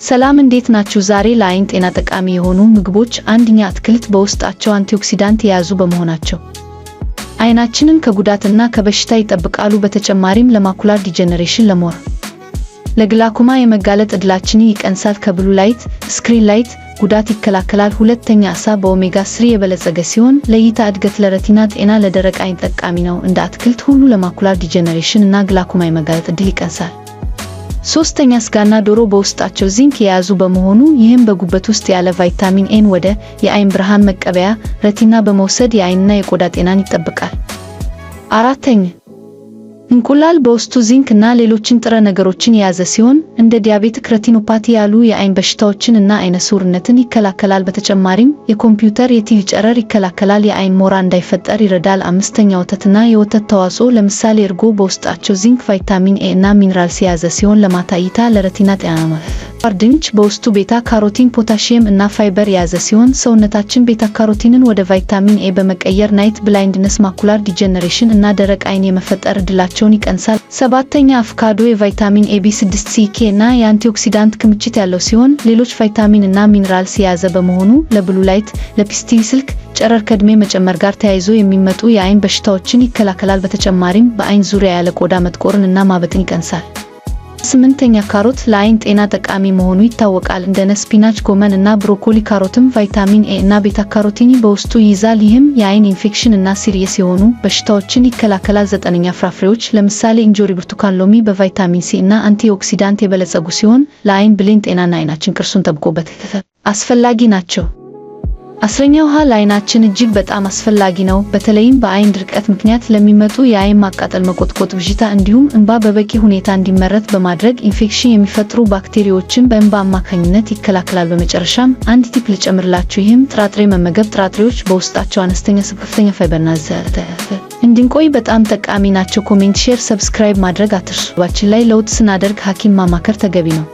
ሰላም እንዴት ናችሁ? ዛሬ ለዓይን ጤና ጠቃሚ የሆኑ ምግቦች አንደኛ አትክልት በውስጣቸው አንቲኦክሲዳንት የያዙ በመሆናቸው ዓይናችንን ከጉዳትና ከበሽታ ይጠብቃሉ። በተጨማሪም ለማኩላር ዲጀነሬሽን ለግላኮማ የመጋለጥ ዕድላችንን ይቀንሳል። ከብሉ ላይት ስክሪን ላይት ጉዳት ይከላከላል። ሁለተኛ ዓሳ በኦሜጋ 3 የበለጸገ ሲሆን ለእይታ እድገት፣ ለረቲና ጤና፣ ለደረቅ ዓይን ጠቃሚ ነው። እንደ አትክልት ሁሉ ለማኩላር ዲጀነሬሽን እና ግላኮማ የመጋለጥ ዕድል ይቀንሳል። ሶስተኛ ስጋና ዶሮ በውስጣቸው ዚንክ የያዙ በመሆኑ ይህም በጉበት ውስጥ ያለ ቫይታሚን ኤን ወደ የዓይን ብርሃን መቀበያ ረቲና በመውሰድ የዓይንና የቆዳ ጤናን ይጠብቃል። አራተኛ እንቁላል በውስጡ ዚንክ እና ሌሎችን ጥረ ነገሮችን የያዘ ሲሆን እንደ ዲያቤቲክ ሬቲኖፓቲ ያሉ የዓይን በሽታዎችን እና ዓይነ ስውርነትን ይከላከላል። በተጨማሪም የኮምፒውተር የቲቪ ጨረር ይከላከላል፣ የዓይን ሞራ እንዳይፈጠር ይረዳል። አምስተኛ ወተትና የወተት ተዋጽኦ ለምሳሌ እርጎ በውስጣቸው ዚንክ፣ ቫይታሚን ኤ እና ሚኒራልስ የያዘ ሲሆን ለማታ እይታ፣ ለረቲና ጤና ነው። ድንች በውስጡ ቤታ ካሮቲን፣ ፖታሺየም እና ፋይበር የያዘ ሲሆን ሰውነታችን ቤታ ካሮቲንን ወደ ቫይታሚን ኤ በመቀየር ናይት ብላይንድነስ፣ ማኩላር ዲጀነሬሽን እና ደረቅ ዓይን የመፈጠር ዕድላቸውን ይቀንሳል። ሰባተኛ አቮካዶ የቫይታሚን ኤ፣ ቢ6፣ ሲ፣ ኬ እና የአንቲኦክሲዳንት ክምችት ያለው ሲሆን ሌሎች ቫይታሚን እና ሚኒራልስ የያዘ በመሆኑ ለብሉ ላይት፣ ለፒስቲል ስልክ ጨረር ከዕድሜ መጨመር ጋር ተያይዞ የሚመጡ የዓይን በሽታዎችን ይከላከላል። በተጨማሪም በዓይን ዙሪያ ያለ ቆዳ መጥቆርን እና ማበጥን ይቀንሳል። ስምንተኛ ካሮት ለዓይን ጤና ጠቃሚ መሆኑ ይታወቃል። እንደ ስፒናች፣ ጎመን እና ብሮኮሊ ካሮትም ቫይታሚን ኤ እና ቤታ ካሮቲን በውስጡ ይይዛል። ይህም የዓይን ኢንፌክሽን እና ሲሪየስ የሆኑ በሽታዎችን ይከላከላል። ዘጠነኛ ፍራፍሬዎች ለምሳሌ እንጆሪ፣ ብርቱካን፣ ሎሚ በቫይታሚን ሲ እና አንቲኦክሲዳንት የበለጸጉ ሲሆን ለዓይን ብሌን ጤናና ዓይናችን ቅርሱን ጠብቆበት አስፈላጊ ናቸው። አስረኛ ውሃ ለዓይናችን እጅግ በጣም አስፈላጊ ነው። በተለይም በዓይን ድርቀት ምክንያት ለሚመጡ የዓይን ማቃጠል፣ መቆጥቆጥ፣ ብዥታ እንዲሁም እንባ በበቂ ሁኔታ እንዲመረት በማድረግ ኢንፌክሽን የሚፈጥሩ ባክቴሪያዎችን በእንባ አማካኝነት ይከላከላል። በመጨረሻም አንድ ቲፕ ልጨምርላችሁ፣ ይህም ጥራጥሬ መመገብ። ጥራጥሬዎች በውስጣቸው አነስተኛ ስብ፣ ከፍተኛ ፋይበርና እንድንቆይ በጣም ጠቃሚ ናቸው። ኮሜንት፣ ሼር፣ ሰብስክራይብ ማድረግ አትርሱ። ባችን ላይ ለውጥ ስናደርግ ሐኪም ማማከር ተገቢ ነው።